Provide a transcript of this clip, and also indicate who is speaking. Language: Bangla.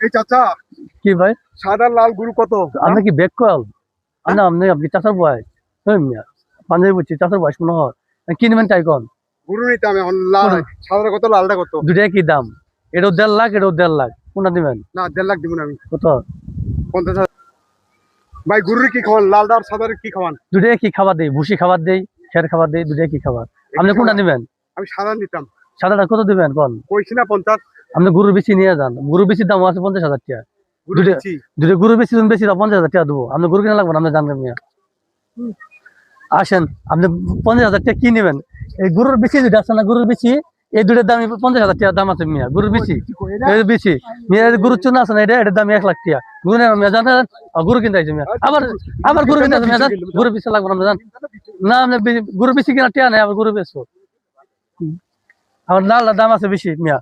Speaker 1: এই চাচা
Speaker 2: কি ভাই
Speaker 1: সাদা লাল গরু কত?
Speaker 2: আপনি কি ব্যাক কল না আপনি চাচার বয়স মিয়া পাঞ্জাবি বুঝছি চাচার বয়স মনে হয় কি নেবেন তাই কন
Speaker 1: গরু নিতে আমি লাল সাদা কত লালটা কত?
Speaker 2: দুটাই কি দাম এটাও 1.5 লাখ এটাও 1.5 লাখ কোনটা দিবেন
Speaker 1: না 1.5 লাখ দিব না আমি।
Speaker 2: কত
Speaker 1: 50,000। ভাই গরুর কি খাওয়ান, লালটা আর সাদার কি খাওয়ান?
Speaker 2: দুটাই কি খাবার দেই ভুসি খাবার দেই খের খাবার দেই দুটাই কি খাবার আপনি কোনটা নেবেন?
Speaker 1: আমি সাদা নিতাম।
Speaker 2: সাদাটা কত দিবেন কোন?
Speaker 1: কইছি না 50।
Speaker 2: আপনি গরুর বেশি নিয়ে যান গরুর বেশি দাম আছে 50,000 টাকা
Speaker 1: গরু
Speaker 2: দুটো
Speaker 1: দিচ্ছি।
Speaker 2: দুটো গরু বেশি তুমি বেশি 50,000 টাকা দেবো আপনি গরু কিনা লাগবে না আপনি জানবেন মিয়া আসেন আপনি 50,000 টাকা কি নেবেন এই গরুর বেশি দুটো আছে না গরুর বেশি এই দুটোর দাম 50,000 টাকা দাম আছে মিয়া গরুর বেশি এই বেশি মিয়া গরুর চুনা আছে না এটার দাম 1 লাখ টাকা গরু নেই মিয়া জানেন গরু কিনতে আইছে মিয়া আবার আবার গরু কিনতে মিয়া জান গরু বেশি লাগবে না জান না আপনি গরু বেশি কিনা টাকা নেই আবার গরু বেশি আমার লাল দাম আছে বেশি মিয়া